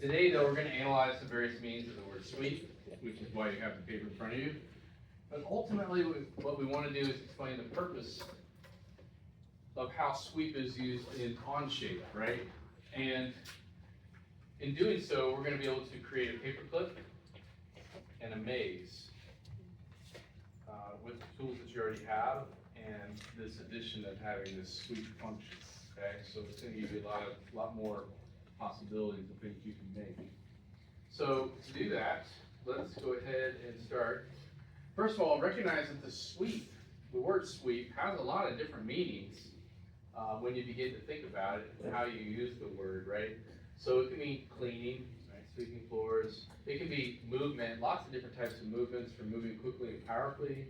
Today, though, we're going to analyze the various meanings of the word sweep, which is why you have the paper in front of you. But ultimately, what we want to do is explain the purpose of how sweep is used in Onshape, right? And in doing so, we're going to be able to create a paperclip and a maze with the tools that you already have and this addition of having this sweep function. Okay, so it's going to give you a lot more possibilities of things you can make. So to do that, let's go ahead and start. First of all, recognize that the word sweep, has a lot of different meanings when you begin to think about it and how you use the word, right? So it can mean cleaning, right? Sweeping floors. It can be movement, lots of different types of movements, from moving quickly and powerfully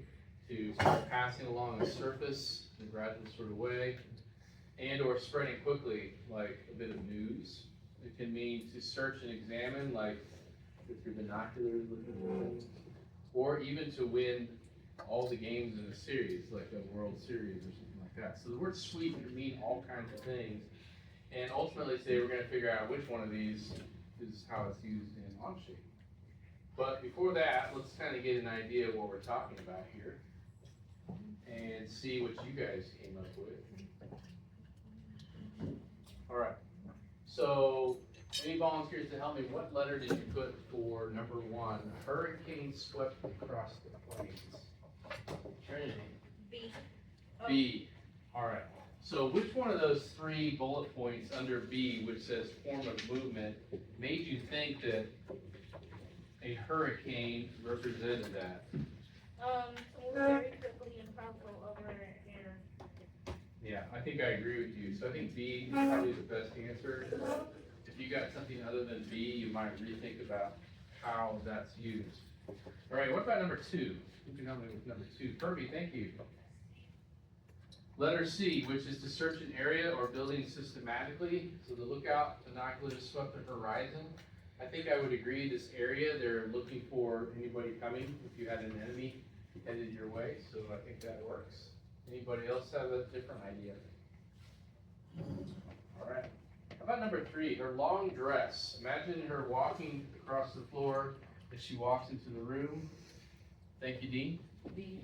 to passing along a surface in a gradual sort of way, and or spreading quickly, like a bit of news. It can mean to search and examine, like with your binoculars looking for things, or even to win all the games in a series, like a World Series or something like that. So the word sweep can mean all kinds of things. And ultimately today we're going to figure out which one of these is how it's used in Onshape. But before that, let's kind of get an idea of what we're talking about here and see what you guys came up with. All right. So any volunteers to help me? What letter did you put for number one? A hurricane swept across the plains. Trinity. B. B. All right. So which one of those three bullet points under B, which says form of movement, made you think that a hurricane represented that? To move very quickly and powerful over here. Yeah, I think I agree with you. So I think B is probably the best answer. If you got something other than B, you might rethink about how that's used. All right, what about number two? Who can help me with number two? Kirby, thank you. Letter C, which is to search an area or building systematically. So the lookout binoculars swept the horizon. I think I would agree this area, they're looking for anybody coming if you had an enemy headed your way. So I think that works. Anybody else have a different idea? All right. How about number three, her long dress? Imagine her walking across the floor as she walks into the room. Thank you, Dean. B.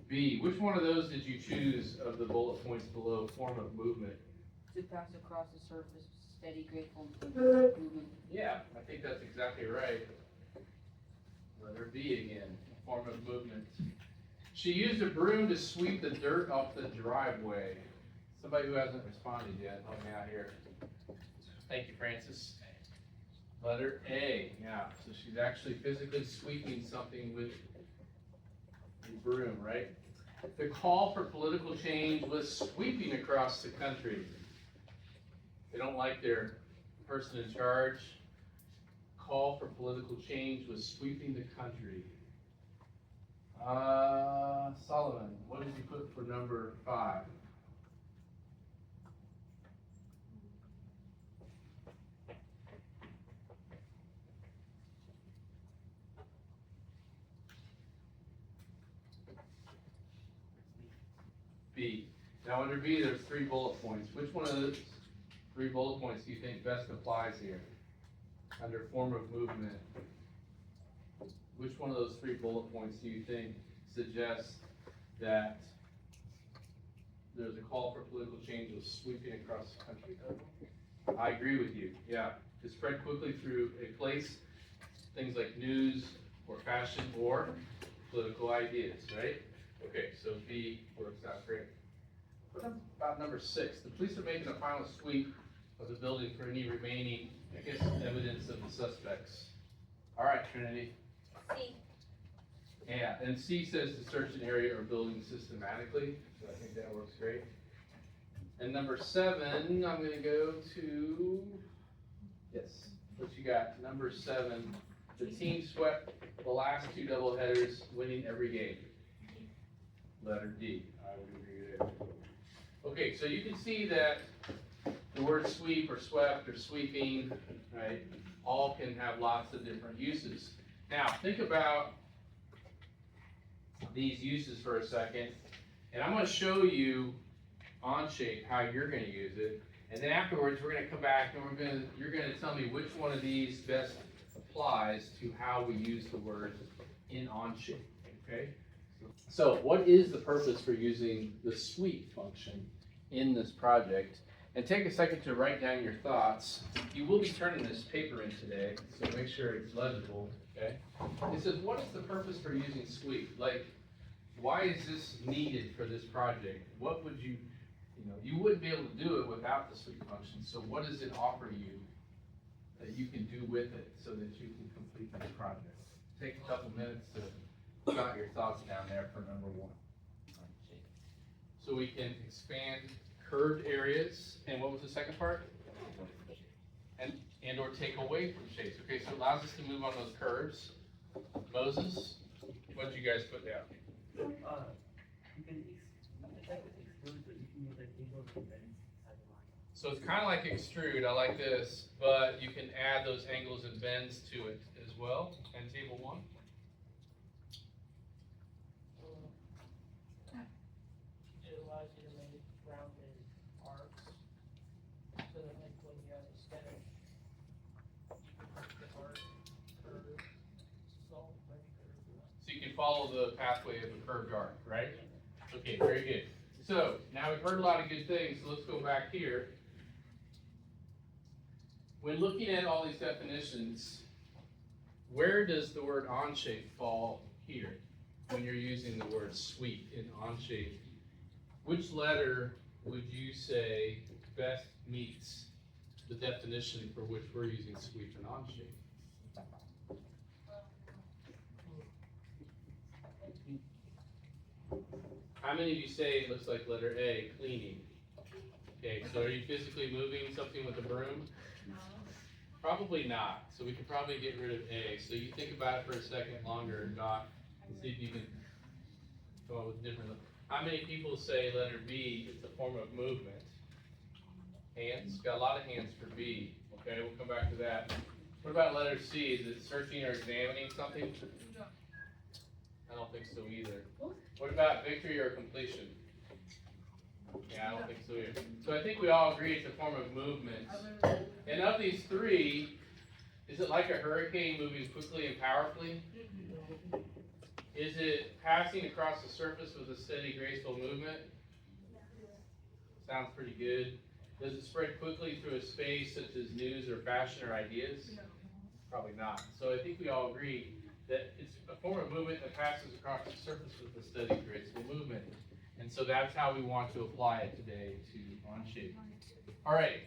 B, which one of those did you choose of the bullet points below, form of movement? To pass across the surface, steady, graceful movement. Yeah, I think that's exactly right. Letter B again, form of movement. She used a broom to sweep the dirt off the driveway. Somebody who hasn't responded yet, help me out here. Thank you, Francis. Letter A, yeah, so she's actually physically sweeping something with a broom, right? The call for political change was sweeping across the country. They don't like their person in charge. Call for political change was sweeping the country. Solomon, what did you put for number 5? B. Now under B, there's 3 bullet points. Which one of those 3 bullet points do you think best applies here? Under form of movement. Which one of those 3 bullet points do you think suggests that there's a call for political change was sweeping across the country? I agree with you, yeah. To spread quickly through a place, things like news or fashion or political ideas, right? Okay, so B works out great. What about number 6? The police are making a final sweep of the building for any remaining, I guess, evidence of the suspects. All right, Trinity. C. Yeah, and C says to search an area or building systematically, so I think that works great. And number 7, I'm going to go to, yes, what you got? Number 7, the team swept the last 2 doubleheaders, winning every game. Letter D, I would agree there. Okay, so you can see that the word sweep or swept or sweeping, right, all can have lots of different uses. Now, think about these uses for a second, and I'm going to show you Onshape how you're going to use it, And then afterwards, we're gonna come back and you're gonna tell me which one of these best applies to how we use the word in Onshape, okay? So what is the purpose for using the sweep function in this project? And take a second to write down your thoughts. You will be turning this paper in today, so make sure it's legible, okay? It says, what is the purpose for using sweep? Like, why is this needed for this project? What would you wouldn't be able to do it without the sweep function. So what does it offer you that you can do with it so that you can complete this project? Take a couple minutes to jot your thoughts down there for number one. So we can expand curved areas, and what was the second part? And or take away from shapes. Okay, so it allows us to move on those curves. Moses, what did you guys put down? You can exclude, but you can use like angles and bends as you want. So it's kind of like extrude, I like this, but you can add those angles and bends to it as well, and table one. It allows you to make rounded arcs, so that like when you have a sketch, you can make the arc curve, so like curve. So you can follow the pathway of a curved arc, right? Okay, very good. So now we've heard a lot of good things, so let's go back here. When looking at all these definitions, where does the word Onshape fall here when you're using the word sweep in Onshape? Which letter would you say best meets the definition for which we're using sweep in Onshape? How many of you say it looks like letter A, cleaning? Okay, so are you physically moving something with a broom? Probably not, so we could probably get rid of A. So you think about it for a second longer, Doc, and see if you can come up with different. How many people say letter B is a form of movement? Hands, got a lot of hands for B. Okay, we'll come back to that. What about letter C? Is it searching or examining something? I don't think so either. What about victory or completion? Yeah, I don't think so either. So I think we all agree it's a form of movement. And of these three, is it like a hurricane moving quickly and powerfully? Is it passing across the surface with a steady, graceful movement? Sounds pretty good. Does it spread quickly through a space such as news or fashion or ideas? Probably not. So I think we all agree that it's a form of movement that passes across the surface with a steady, graceful movement. And so that's how we want to apply it today to Onshape. All right.